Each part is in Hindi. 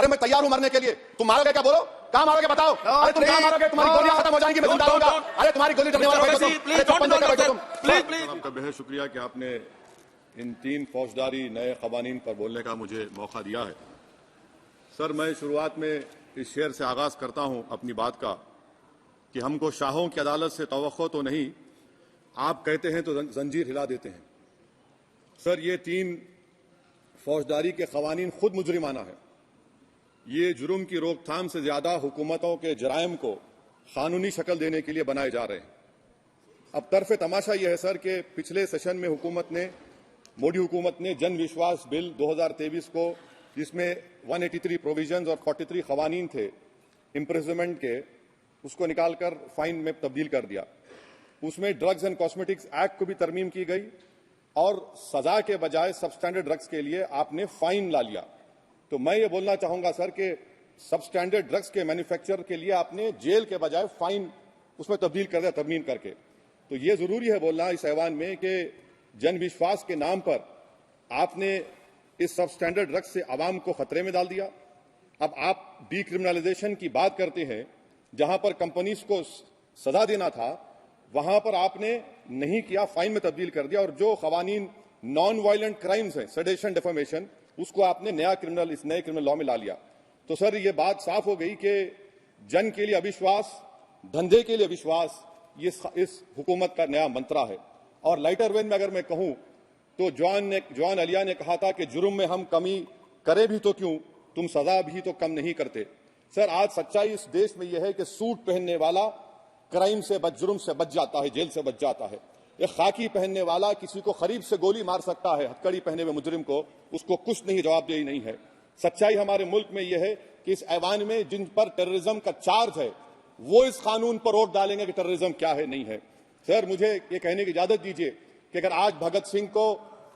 अरे मैं तैयार हूं मरने के लिए, तुम मारोगे क्या? बोलो कहां मारोगे, बताओ। अरे तुम कहां मारोगे? तुम्हारी गोलियां खत्म हो जाएंगी, मैं जिंदा रहूंगा। अरे तुम्हारी गोली डरने वाला बैठो तुम। आपका बेहद शुक्रिया कि आपने इन 3 फौजदारी नए कवानीन पर बोलने का मुझे मौका दिया है। सर, मैं शुरुआत में इस शेर से आगाज करता हूं अपनी बात का कि हमको शाहों की अदालत से तवक्को तो नहीं, आप कहते हैं तो जंजीर हिला देते हैं। सर, ये 3 फौजदारी के कवानीन खुद मुजरिमाना है। ये जुर्म की रोकथाम से ज्यादा हुकूमतों के जराइम को कानूनी शक्ल देने के लिए बनाए जा रहे हैं। अब तरफ तमाशा यह है सर कि पिछले सेशन में मोदी हुकूमत ने जन विश्वास बिल 2023 को, जिसमें 183 प्रोविजंस और 43 कवानीन थे इम्प्रिजनमेंट के, उसको निकालकर फाइन में तब्दील कर दिया। उसमें ड्रग्स एंड कॉस्मेटिक्स एक्ट को भी तरमीम की गई और सजा के बजाय सबस्टैंडर्ड ड्रग्स के लिए आपने फाइन ला लिया। तो मैं ये बोलना चाहूंगा सर कि सबस्टैंडर्ड ड्रग्स के मैन्युफैक्चर के लिए आपने जेल के बजाय फाइन उसमें तब्दील कर दिया, तरमीम करके। तो ये जरूरी है बोलना इस ऐवान में कि जन विश्वास के नाम पर आपने इस सबस्टैंडर्ड ड्रग्स से आवाम को खतरे में डाल दिया। अब आप डीक्रिमिनलाइजेशन की बात करते हैं, जहां पर कंपनीज को सजा देना था वहां पर आपने नहीं किया, फाइन में तब्दील कर दिया। और जो कवानीन नॉन वायलेंट क्राइम्स हैं, सेडेशन, डिफेमेशन, उसको आपने इस नए क्रिमिनल लॉ में ला लिया। तो सर, ये बात साफ हो गई कि जन के लिए अविश्वास, धंधे के लिए विश्वास, ये इस हुकूमत का नया मंत्रा है। और लाइटर वेन में अगर मैं कहूं तो जॉन अलिया ने कहा था कि जुर्म में हम कमी करें भी तो क्यों, तुम सजा भी तो कम नहीं करते। सर, आज सच्चाई इस देश में यह है कि सूट पहनने वाला जुर्म से बच जाता है, जेल से बच जाता है। एक खाकी पहनने वाला किसी को करीब से गोली मार सकता है, हथकड़ी पहने हुए मुजरिम को, उसको कुछ नहीं, जवाबदेही नहीं है। सच्चाई हमारे मुल्क में यह है कि इस ऐवान में जिन पर टेररिज्म का चार्ज है वो इस कानून पर वोट डालेंगे कि टेररिज्म क्या है, नहीं है। सर, मुझे ये कहने की इजाजत दीजिए कि अगर आज भगत सिंह को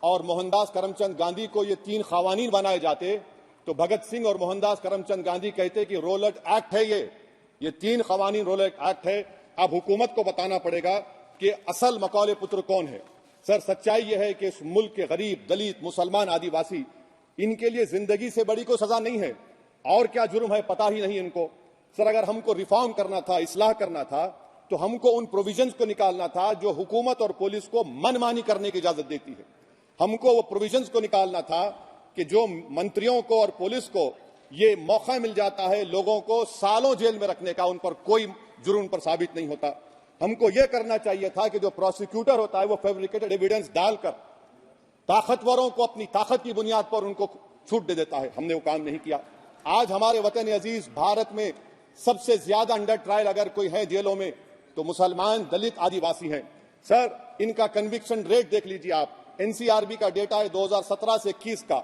और मोहनदास करमचंद गांधी को ये 3 कवानीन बनाए जाते तो भगत सिंह और मोहनदास करमचंद गांधी कहते कि रोलट एक्ट है, ये 3 कवानीन रोलट एक्ट है। अब हुकूमत को बताना पड़ेगा कि असल मकौले पुत्र कौन है। सर, सच्चाई यह है कि इस मुल्क के गरीब, दलित, मुसलमान, आदिवासी, इनके लिए जिंदगी से बड़ी कोई सजा नहीं है। और क्या जुर्म है पता ही नहीं इनको। सर, अगर हमको रिफॉर्म करना था, इस्लाह करना था, तो हमको उन प्रोविजंस को निकालना था जो हुकूमत और पुलिस को मनमानी करने की इजाजत देती है। हमको वो प्रोविजंस को निकालना था कि जो मंत्रियों को और पुलिस को ये मौका मिल जाता है लोगों को सालों जेल में रखने का, उन पर कोई जुर्म पर साबित नहीं होता। हमको यह करना चाहिए था कि जो प्रोसिक्यूटर होता है वो फैब्रिकेटेड एविडेंस डालकर ताकतवरों को अपनी ताकत की बुनियाद पर उनको छूट दे देता है। हमने वो काम नहीं किया। आज हमारे वतन अजीज भारत में सबसे ज्यादा अंडर ट्रायल अगर कोई है जेलों में तो मुसलमान, दलित, आदिवासी हैं। सर, इनका कन्विक्शन रेट देख लीजिए आप। एनसीआरबी का डेटा है 2017 से 21 का,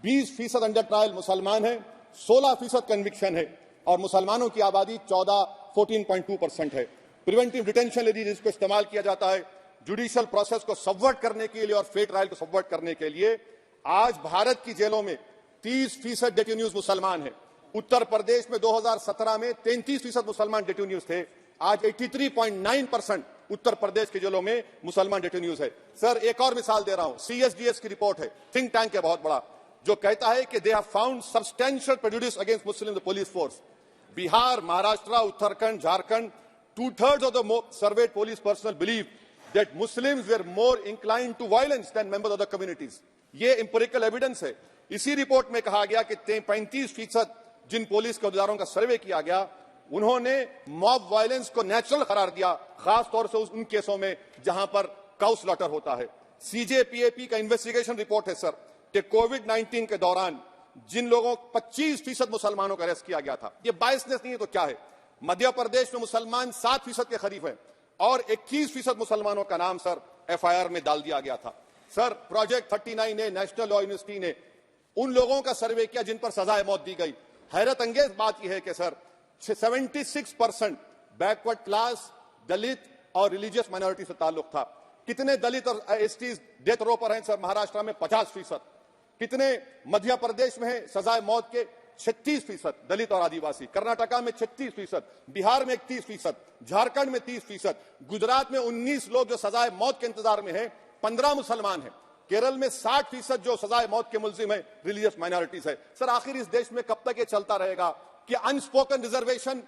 20% अंडर ट्रायल मुसलमान है, 16% कन्विक्शन है और मुसलमानों की आबादी 14.2% है। प्रिवेंटिव डिटेंशन यदि जिसको इस्तेमाल किया जाता है जुडिशियल प्रोसेस को सबवर्ट करने के लिए और फेयर ट्रायल को सबवर्ट करने के लिए, आज भारत की जेलों में 30% डेटेन्यूज मुसलमान है। उत्तर प्रदेश में 2017 में 33% मुसलमान डेटेन्यूज थे। आज 83.9% उत्तर प्रदेश के जेलों में मुसलमान डेटेन्यूज है। सर, एक और मिसाल दे रहा हूं, सीएसडीएस की रिपोर्ट है, थिंक टैंक है बहुत बड़ा, जो कहता है कि they have found substantial prejudice against Muslim police force. Bihar, Maharashtra, Uttarakhand, Jharkhand, 2/3 of the surveyed police personnel believe that Muslims were more inclined to violence than members of the communities. ये empirical evidence है। इसी रिपोर्ट में कहा गया कि 35% जिन पुलिस के औहदेदारों का सर्वे किया गया उन्होंने मॉब वायलेंस को नेचुरल करार दिया, खास तौर से उन केसों में जहां पर काउ स्लॉटर होता है। सीजेपीएपी का इन्वेस्टिगेशन रिपोर्ट है सर कि कोविड-19 के दौरान जिन लोगों 25% मुसलमानों का अरेस्ट किया गया था, ये बायसनेस नहीं है तो क्या है। मध्य प्रदेश में मुसलमान 7% के करीब है और 21% मुसलमानों का नाम सर एफआईआर में डाल दिया गया था। सर, प्रोजेक्ट 39 ने, नेशनल लॉ यूनिवर्सिटी ने उन लोगों का सर्वे किया जिन पर सजाए मौत दी गई। हैरत अंगेज बात यह है कि सर 76% बैकवर्ड क्लास, दलित और रिलीजियस माइनॉरिटी से ताल्लुक था। कितने दलित और एसटी डेथ रो पर हैं सर? महाराष्ट्र में 50%। कितने मध्य प्रदेश में है सजाए मौत के? 36% दलित और आदिवासी। कर्नाटका में 36%, बिहार में 31%, झारखंड में 30%, गुजरात में 19 लोग जो सजाए मौत के इंतजार में हैं, 15 मुसलमान हैं। केरल में 60% जो सजाए मौत के मुल्जिम है रिलीजियस माइनॉरिटीज है। सर आखिर इस देश में कब तक ये चलता रहेगा कि अनस्पोकन रिजर्वेशन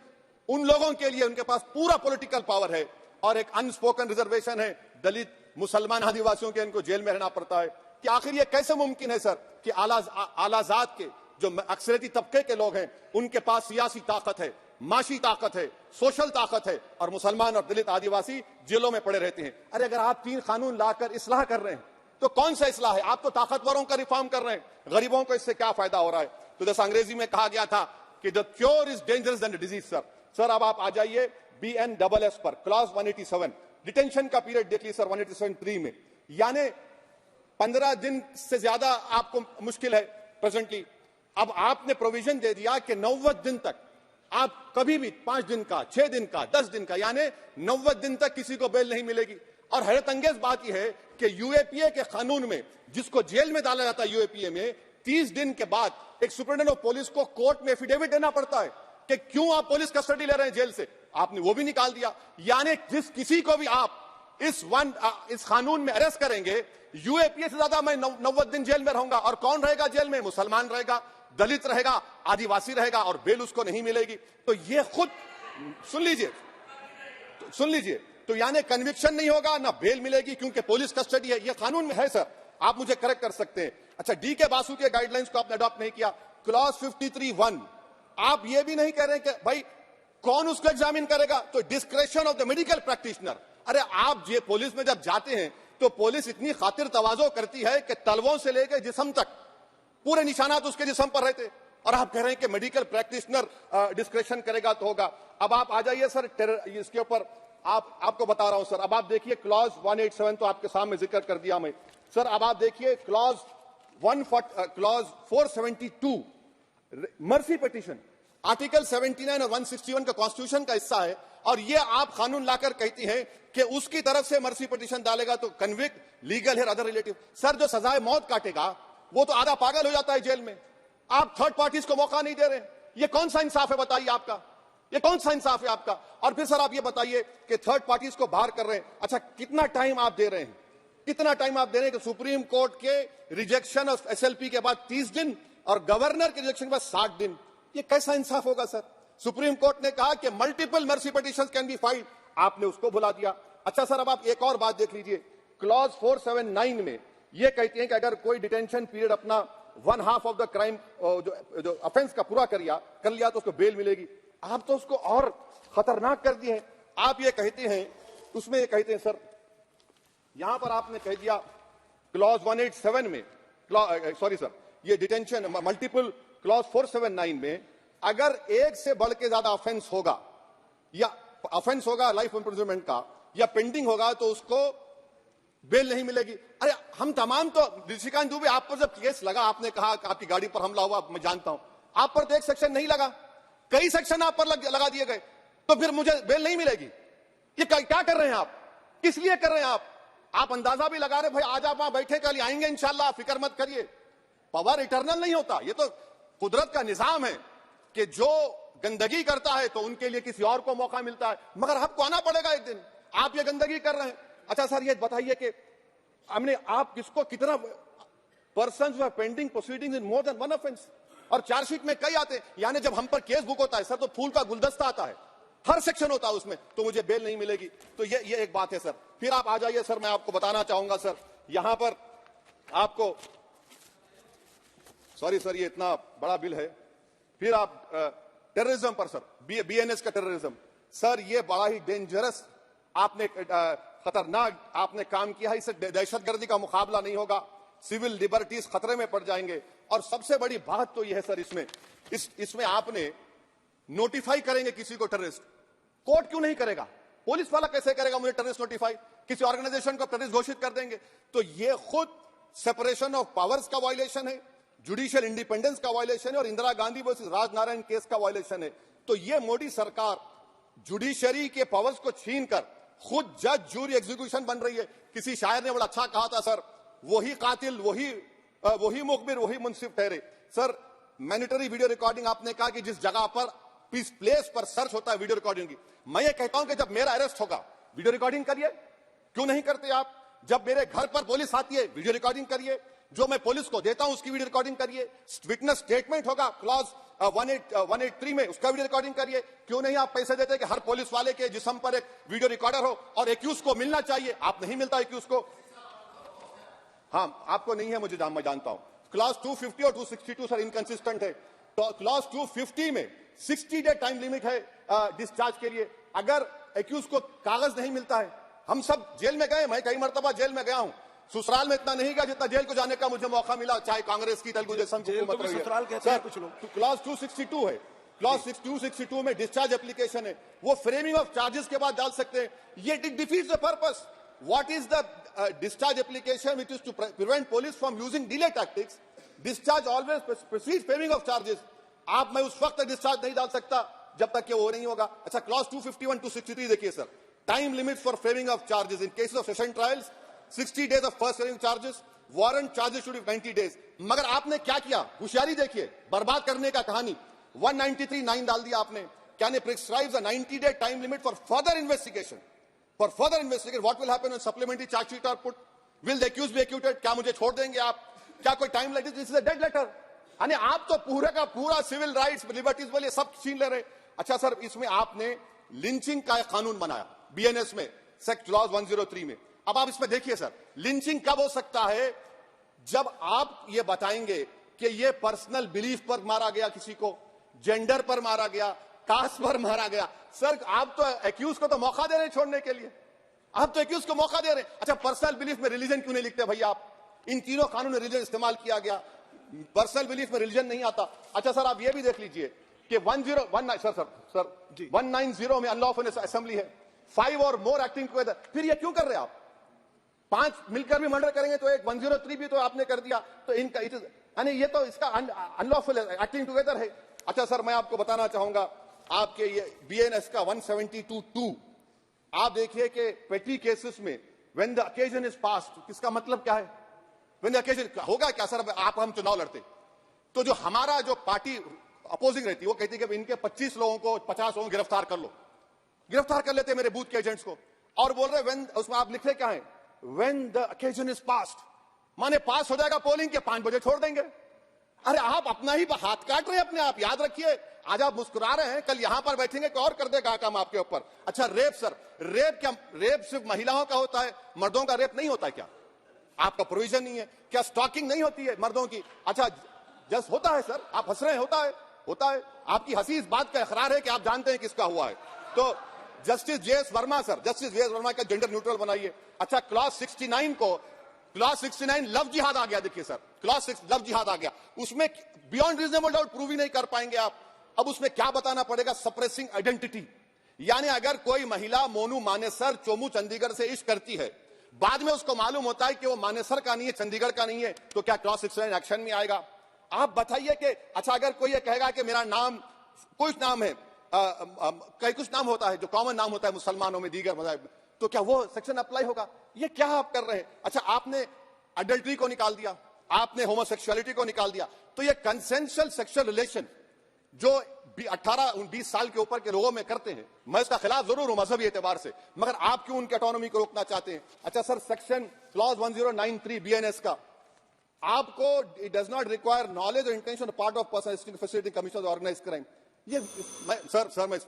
उन लोगों के लिए, उनके पास पूरा पॉलिटिकल पावर है, और एक अनस्पोकन रिजर्वेशन है दलित, मुसलमान, आदिवासियों के, इनको जेल में रहना पड़ता है। कि आखिर ये कैसे मुमकिन है सर कि आलाजात के जो अक्सरियती तबके के लोग हैं उनके पास सियासी ताकत है, माशी ताकत है, सोशल ताकत है, और मुसलमान और दलित आदिवासी जेलों में पड़े रहते हैं। अरे अगर आप 3 कानून लाकर इस्लाह कर रहे हैं तो कौन सा इस्लाह है? आप तो ताकतवरों का रिफॉर्म कर रहे हैं, गरीबों को इससे क्या फायदा हो रहा है? तो जैसा अंग्रेजी में कहा गया था कि the cure is dangerous than the disease. Sir अब आप आ जाइए BNSS पर, क्लॉज 187, डिटेंशन का पीरियड देखिए सर 187(3) में, यानी 15 दिन से ज्यादा आपको मुश्किल है प्रेजेंटली। अब आपने प्रोविजन दे दिया कि 90 दिन तक आप कभी भी 5 दिन का, 6 दिन का, 10 दिन का, यानी 90 दिन तक किसी को बेल नहीं मिलेगी। और हैरत अंगेज बात यह है कि UAPA के कानून में जिसको जेल में डाला जाता है UAPA में 30 दिन के बाद एक सुपरिटेंडेंट ऑफ पुलिस को कोर्ट में एफिडेविट देना पड़ता है कि क्यों आप पुलिस कस्टडी ले रहे हैं जेल से। आपने वो भी निकाल दिया। यानी जिस किसी को भी आप इस कानून में अरेस्ट करेंगे, UAPA से ज्यादा मैं 90 दिन जेल में रहूंगा। और कौन रहेगा जेल में? मुसलमान रहेगा, दलित रहेगा, आदिवासी रहेगा, और बेल उसको नहीं मिलेगी। तो ये खुद सुन लीजिए, तो यानी कन्विक्शन नहीं होगा, ना बेल मिलेगी, क्योंकि पुलिस कस्टडी है। ये कानून में है सर, आप मुझे करेक्ट कर सकते हैं। अच्छा, DK बासु के गाइडलाइंस को आपने अडॉप्ट नहीं किया। क्लॉज 53(1) आप ये भी नहीं कह रहे कि भाई कौन उसको एग्जामिन करेगा, तो discretion of the medical practitioner. अरे आप ये पुलिस में जब जाते हैं तो पुलिस इतनी खातिर तवाजो करती है कि तलवों से लेकर जिस्म तक पूरे निशानात उसके जिस्म पर रहते, और आप कह रहे हैं कि मेडिकल प्रैक्टिशनर डिस्क्रेशन करेगा तो होगा। अब आप आ जाइए सर इसके ऊपर, आपको बता रहा हूं सर। अब आप देखिए क्लॉज 187 तो आपके सामने जिक्र कर दिया मैं सर। अब आप देखिए क्लॉज 472 मर्सी पिटीशन, आर्टिकल 79 और 161 का कॉन्स्टिट्यूशन का हिस्सा है, और ये आप कानून लाकर कहती हैं कि उसकी तरफ से मर्सी पिटीशन डालेगा तो कन्विक्ट लीगल है अदर रिलेटिव। सर जो सजाए मौत काटेगा वो तो आधा पागल हो जाता है जेल में, आप थर्ड पार्टीज को मौका नहीं दे रहे। ये कौन सा इंसाफ है बताइए आपका? ये कौन सा इंसाफ है आपका? और फिर सर आप ये बताइए कि थर्ड पार्टीज को बाहर कर रहे हैं। अच्छा, कितना टाइम आप दे रहे हैं? कितना टाइम आप दे रहे हैं कि सुप्रीम कोर्ट के रिजेक्शन ऑफ SLP के बाद 30 दिन और गवर्नर के रिजेक्शन के बाद 60 दिन? ये कैसा इंसाफ होगा सर? सुप्रीम कोर्ट ने कहा कि multiple mercy petitions can be filed, आपने उसको भुला दिया। अच्छा सर, अब आप एक और बात देख लीजिए, क्लॉज 479 में ये कहती है कि अगर कोई डिटेंशन पीरियड अपना 1/2 ऑफ द क्राइम जो ऑफेंस का पूरा कर लिया तो उसको बेल मिलेगी। आप तो उसको और खतरनाक कर दिए हैं। आप ये कहते हैं, उसमें ये कहते हैं सर, यहां पर आपने कह दिया क्लॉज 187 में, सॉरी सर, ये डिटेंशन मल्टीपल क्लॉज 479 में अगर एक से बढ़ के ज्यादा ऑफेंस होगा, या ऑफेंस होगा लाइफ इंप्रिजनमेंट का, या पेंडिंग होगा, तो उसको बेल नहीं मिलेगी। अरे हम तमाम तो, ऋषिकांत दुबे आप पर जब केस लगा, आपने कहा कि आपकी गाड़ी पर हमला हुआ, मैं जानता हूं, आप पर तो एक सेक्शन नहीं लगा, कई सेक्शन आप पर लगा दिए गए, तो फिर मुझे बेल नहीं मिलेगी। ये क्या कर रहे हैं आप? किस लिए कर रहे हैं आप अंदाजा भी लगा रहे भाई आज आप वहां बैठे, कल आएंगे इंशाल्लाह, फिक्र मत करिए। पावर इटर्नल नहीं होता, ये तो कुदरत का निजाम है कि जो गंदगी करता है तो उनके लिए किसी और को मौका मिलता है, मगर आपको आना पड़ेगा एक दिन। आप ये गंदगी कर रहे हैं। अच्छा सर, ये बताइए कि हमने आप किसको कितना पर्सन्स वर पेंडिंग प्रोसीडिंग्स इन मोर देन वन ऑफेंस, और चार्जशीट में कई आते हैं, यानी जब हम पर केस बुक होता है सर तो फूल का गुलदस्ता आता है, हर सेक्शन होता है उसमें, तो मुझे बेल नहीं मिलेगी। तो ये एक बात है सर। फिर आप आ जाइए सर, मैं आपको बताना चाहूंगा सर, यहां पर आपको, सॉरी सर ये इतना बड़ा बिल है। फिर आप टेररिज्म पर सर, BNS का टेररिज्म सर, ये बड़ा ही डेंजरस आपने खतरनाक आपने काम किया है। इससे दहशतगर्दी का मुकाबला नहीं होगा, सिविल लिबर्टीज खतरे में पड़ जाएंगे। और सबसे बड़ी बात तो यह है सर, इसमें आपने नोटिफाई करेंगे किसी को टेररिस्ट, कोर्ट क्यों नहीं करेगा? पुलिस वाला कैसे करेगा मुझे टेररिस्ट नोटिफाई? किसी ऑर्गेनाइजेशन को टेररिस्ट घोषित कर देंगे, तो ये खुद सेपरेशन ऑफ पावर्स का वायलेशन है, जुडिशियल इंडिपेंडेंस का वायलेशन है, और इंदिरा गांधी वर्सेस राजनारायण केस का वायलेशन है। तो ये मोदी सरकार जुडिशरी के पावर्स को छीनकर खुद जज, जूरी, एग्जीक्यूशन बन रही है। किसी शायर ने बड़ा अच्छा कहा था सर, वही कातिल, वही मुखबिर, वही मुंसिफ ठहरे। सर मैंडेटरी वीडियो रिकॉर्डिंग आपने कहा कि जिस जगह पर किस प्लेस पर सर्च होता है वीडियो रिकॉर्डिंग की, मैं ये कहता हूं कि जब मेरा अरेस्ट होगा वीडियो रिकॉर्डिंग करिए, क्यों नहीं करते आप? जब मेरे घर पर पुलिस आती है वीडियो रिकॉर्डिंग करिए, जो मैं पुलिस को देता हूं उसकी वीडियो रिकॉर्डिंग करिए, विटनेस स्टेटमेंट होगा क्लॉज 183 में उसका वीडियो रिकॉर्डिंग करिए। क्यों नहीं आप पैसे देते कि हर पुलिस वाले के जिस्म पर एक वीडियो रिकॉर्डर हो और एक्यूज को मिलना चाहिए, आप नहीं मिलता एक्यूज को। हाँ, आपको नहीं है, मुझे मैं जानता हूं। क्लॉज 250 और 262 सर इनकंसिस्टेंट है। तो क्लॉज 250 में 60 डे टाइम लिमिट है डिस्चार्ज के लिए। अगर एक्यूज को कागज नहीं मिलता है, हम सब जेल में गए, मैं कई मरतबा जेल में गया हूं, ससुराल में इतना नहीं गया जितना जेल को जाने का मुझे मौका मिला, चाहे कांग्रेस की तेलुगु देशम हुकूमत रही है। कुछ लोग क्लॉज 262 है, क्लॉज 262 में डिस्चार्ज एप्लीकेशन है, वो फ्रेमिंग ऑफ चार्जेस के बाद डाल सकते हैं। ये defeats the purpose. What is the discharge application which is to prevent police from using delay tactics? Discharge always precedes framing of charges. आप मैं उस वक्त डिस्चार्ज नहीं डाल सकता जब तक कि वो नहीं होगा। अच्छा, क्लॉज 251 263 देखिए sir, time limit for framing of charges in cases of session trials 60 days of first framing charges, warrant charges should be 90 days। मगर आपने क्या किया, होशियारी देखिए, बर्बाद करने का कहानी। 193(9) डाल दिया आपने, can prescribes a 90 day time limit for further investigation. For further investigation, what will happen when supplementary charge sheet are put? Will the accused be acquitted? क्या मुझे छोड़ देंगे आप? क्या कोई time like this is a dead letter? यानी आप तो पूरा का पूरा सिविल राइट्स लिबर्टीज वाले सब छीन ले रहे। अच्छा सर, इसमें आपने लिंचिंग का एक कानून बनाया बीएनएस में, सेक्ट क्लॉज 103 में। अब आप इसमें देखिए सर, लिंचिंग कब हो सकता है? जब आप ये बताएंगे कि ये पर्सनल बिलीफ पर मारा गया, किसी को जेंडर पर मारा गया, कास्ट पर मारा गया। सर, आप तो एक्यूज को तो मौका दे रहे हैं छोड़ने के लिए, आप तो एक्यूज को मौका दे रहे हैं। अच्छा, पर्सनल बिलीफ में रिलीजन क्यों नहीं लिखते भैया आप? इन तीनों कानून में रिलीजन इस्तेमाल किया गया, पर्सनल बिलीफ में रिलीजन नहीं आता। अच्छा सर, आप ये भी देख लीजिए कि 190 में अनलॉफुल असेंबली है, 5 और मोर एक्टिंग टुगेदर। फिर ये क्यों कर रहे हैं आप? 5 मिलकर भी मर्डर करेंगे तो एक 103 भी तो आपने कर दिया, तो इनका यानी ये तो इसका अनलॉफुल एक्टिंग टुगेदर है। अच्छा सर, मैं आपको बताना चाहूंगा, आपके ये बीएनएस का 172(2) आप देखिए कि पेटी केसेस में when the occasion is passed, किसका मतलब क्या है? व्हेन द ओकेजन होगा क्या सर? आप हम चुनाव लड़ते तो जो हमारा जो पार्टी अपोजिंग रहती है वो कहती है कि इनके 25 लोगों को 50 लोगों को गिरफ्तार कर लो, गिरफ्तार कर लेते मेरे बूथ के एजेंट्स को, और बोल रहे व्हेन, उसमें आप लिख रहे क्या है? When the occasion is passed, माने पास हो जाएगा पोलिंग के 5 बजे छोड़ देंगे। अरे आप अपना ही हाथ काट रहे हैं अपने आप। याद रखिए, आज आप मुस्कुरा रहे हैं, कल यहां पर बैठेंगे तो और कर देगा काम आपके ऊपर। अच्छा, रेप सर, रेप क्या, रेप सिर्फ महिलाओं का होता है, मर्दों का रेप नहीं होता है क्या? आपका प्रोविजन नहीं है क्या? स्टॉकिंग नहीं होती है मर्दों की? अच्छा, जस्ट होता है सर, आप हंस रहे हैं, होता है, होता है। आपकी हंसी इस बात का इकरार है कि आप जानते हैं किसका हुआ है। तो justice JS Verma sir, justice JS Verma का जेंडर न्यूट्रल बनाइए। अच्छा, क्लॉज 69 को, क्लॉज 69 लव जिहाद आ गया। देखिए सर, क्लॉज 6 लव जिहाद आ गया, उसमें बियॉन्ड रीजनेबल डाउट प्रूव ही नहीं कर पाएंगे आप। अब उसमें क्या बताना पड़ेगा? Suppressing identity. यानी अगर कोई महिला मोनू मानेसर चोमू चंडीगढ़ से इश्क करती है, बाद में उसको मालूम होता है कि वो मानेसर का नहीं है, चंडीगढ़ का नहीं है, तो क्या क्लॉज 69 एक्शन में आएगा? आप बताइए कि अच्छा, अगर कोई ये कहेगा कि मेरा नाम कुछ नाम है, कई कुछ नाम होता है जो कॉमन नाम होता है मुसलमानों में, दीगर मज़ाहिब में, तो क्या वो सेक्शन अप्लाई होगा? ये क्या आप कर रहे हैं? अच्छा, आपने अडल्ट्री को निकाल दिया, आपने होमोसेक्सुअलिटी को निकाल दिया, तो ये कंसेंशुअल सेक्सुअल रिलेशन जो 18-20 साल के ऊपर के लोगों में करते हैं, मैं इसका खिलाफ जरूर हूं मजहबी एतबार से, मगर आप क्यों उनकी ऑटोनॉमी को रोकना चाहते हैं? अच्छा सर, सेक्शन क्लॉज 1093 बीएनएस का, आपको it does not require knowledge और intention part of person facility commission organise crime. ये सर मैं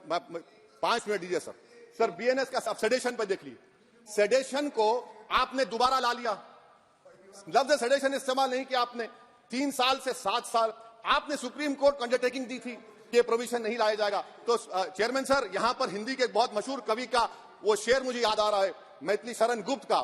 5 मिनट दीजिए सर बीएनएस का सेडेशन पर देख लीजिए, सेडेशन को आपने दोबारा ला लिया, लफ्ज सेडेशन इस्तेमाल नहीं किया आपने। 3 साल से 7 साल आपने सुप्रीम कोर्ट को अंडरटेकिंग दी थी कि प्रोविजन नहीं लाया जाएगा। तो चेयरमैन सर, यहां पर हिंदी के बहुत मशहूर कवि का वो शेर मुझे याद आ रहा है, मैथिली शरण गुप्त का,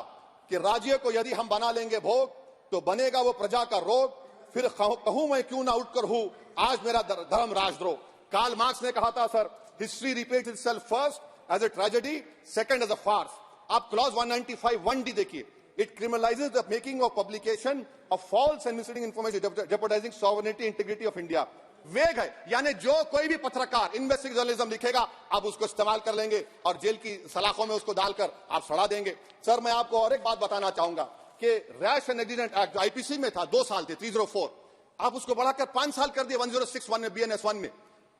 कि राज्य को यदि हम बना लेंगे भोग तो बनेगा वो प्रजा का रोग, फिर कहूं मैं क्यों ना उठकर हूं आज मेरा धर्म राजद्रोह। कार्ल मार्क्स ने कहा था sir, history repeats itself first as a tragedy, second as a farce. आप क्लॉज 195(1)D देखिए, it criminalizes the making of publication of false and misleading information jeopardizing sovereignty integrity of India। वेग है, यानी जो कोई भी पत्रकार इन्वेस्टिगेटिव जर्नलिज्म लिखेगा आप उसको इस्तेमाल कर लेंगे और जेल की सलाखों में उसको डालकर आप सड़ा देंगे। सर, मैं आपको और एक बात बताना चाहूंगा कि रैश एंड नेग्लिजेंट एक्ट जो आईपीसी में था 2 साल थे, 304, आप उसको बढ़ाकर 5 साल कर दिए 1061 में, बीएनएस 1 में।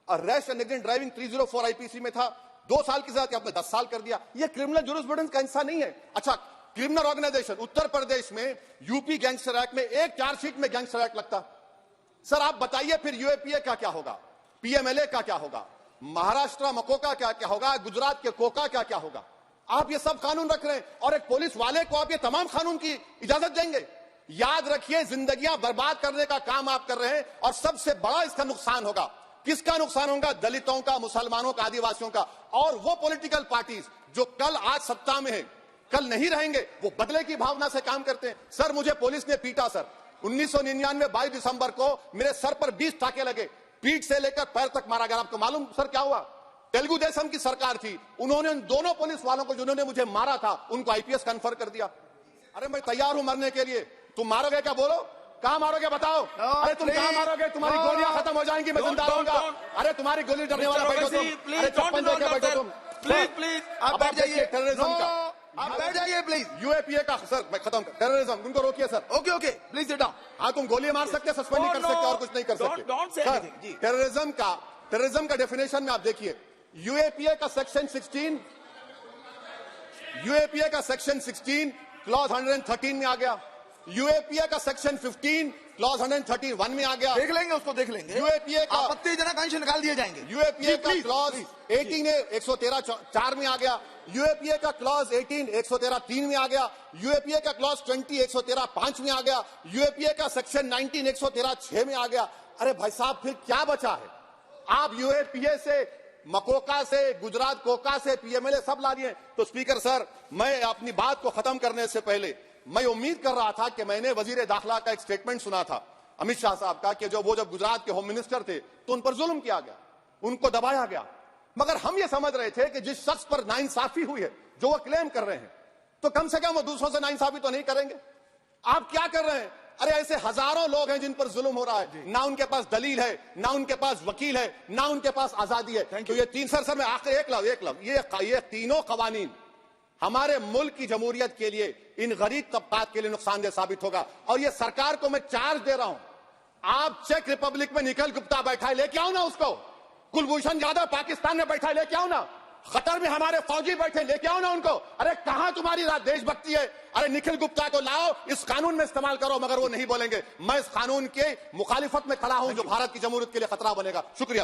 और rash and negligent driving 304 IPC में था, 2 साल की सजा आपने 10 साल कर दिया। ये क्रिमिनल जुरिस्प्रूडेंस का हिस्सा नहीं है। अच्छा, क्रिमिनल ऑर्गेनाइजेशन उत्तर प्रदेश में यूपी गैंगस्टर एक्ट में एक चार्जशीट में गैंगस्टर एक्ट लगता। सर आप बताइए फिर यूएपीए का क्या होगा, पीएमएलए का क्या होगा, महाराष्ट्र मकोका क्या क्या होगा, गुजरात के कोका क्या क्या होगा। आप ये सब कानून रख रहे हैं और एक पुलिस वाले को आप ये तमाम कानून की इजाजत देंगे। याद रखिए, जिंदगियां बर्बाद करने का काम आप कर रहे हैं और सबसे बड़ा इसका नुकसान होगा। किसका नुकसान होगा? दलितों का, मुसलमानों का, आदिवासियों का। और वो पॉलिटिकल पार्टीज जो कल आज सत्ता में है, कल नहीं रहेंगे, वो बदले की भावना से काम करते हैं। सर मुझे पुलिस ने पीटा सर 1999 22 दिसंबर को मेरे सर पर 20 टाके लगे, पीठ से लेकर पैर तक मारा गया। आपको मालूम सर क्या हुआ? तेलुगु देशम की सरकार थी, उन्होंने उन दोनों पुलिस वालों को जिन्होंने मुझे मारा था उनको आईपीएस कन्फर कर दिया। अरे मैं तैयार हूं मरने के लिए, तुम मारोगे क्या? बोलो कहां मारोगे बताओ। अरे तुम कहां मारोगे? तुम्हारी गोलियां खत्म हो जाएंगी, मैं जिंदा रहूंगा। अरे तुम्हारी गोली डरने वाला बैठो तुम। अरे चप्पल लेके बैठो तुम। प्लीज आप बैठ जाइए। टेररिज्म का आप बैठ जाइए प्लीज। यूएपीए का सर मैं खत्म, टेररिज्म उनको रोकिए sir. Okay please sit down. हाँ तुम गोली मार सकते, सस्पेंड नहीं कर सकते और कुछ नहीं कर सकते। सर टेररिज्म का डेफिनेशन में आप देखिए, यूएपीए का सेक्शन 16 क्लॉज 113 में आ गया, यूएपीए का सेक्शन 15 क्लॉज 131 में आ गया। देख लेंगे उसको, देख लेंगे। यूएपीए का आपत्तिजनक अंश निकाल दिए जाएंगे। यूएपीए का क्लॉज 18 113 4 में आ गया, यूएपीए का क्लॉज 18 113 3 में आ गया, यूएपीए का क्लॉज 20 113 5 में आ गया, यूएपीए का सेक्शन 19 113 6 में आ गया। अरे भाई साहब फिर क्या बचा है? आप यूएपीए से, मकोका से, गुजरात कोका से पीएमएलए सब ला दिए। तो स्पीकर सर मैं अपनी बात को खत्म करने से पहले मैं उम्मीद कर रहा था कि मैंने वजीर दाखिला का एक स्टेटमेंट सुना था अमित शाह साहब का कि जब गुजरात के होम मिनिस्टर थे तो उन पर जुल्म किया गया, उनको दबाया गया। मगर हम ये समझ रहे थे कि जिस शख्स पर नाइंसाफी हुई है, जो वो क्लेम कर रहे हैं, तो कम से कम वो दूसरों से नाइंसाफी तो नहीं करेंगे। आप क्या कर रहे हैं? अरे ऐसे हजारों लोग हैं जिन पर जुल्म हो रहा है, ना उनके पास दलील है, ना उनके पास वकील है, ना उनके पास आजादी है। तो ये तीन सर मैं आखिर एक लव ये तीनों कवानीन हमारे मुल्क की जमहूरियत के लिए, इन गरीब तबकात के लिए नुकसानदेह साबित होगा। और ये सरकार को मैं चार्ज दे रहा हूं, आप चेक रिपब्लिक में निखिल गुप्ता बैठा है, लेके आओ ना उसको। कुलभूषण यादव पाकिस्तान में बैठा है, लेके आओ ना। खतर में हमारे फौजी बैठे, लेके आओ ना उनको। अरे कहां तुम्हारी देशभक्ति है? अरे निखिल गुप्ता को लाओ, इस कानून में इस्तेमाल करो। मगर वो नहीं बोलेंगे। मैं इस कानून के मुखालिफत में खड़ा हूं जो भारत की जमहूरियत के लिए खतरा बनेगा। शुक्रिया।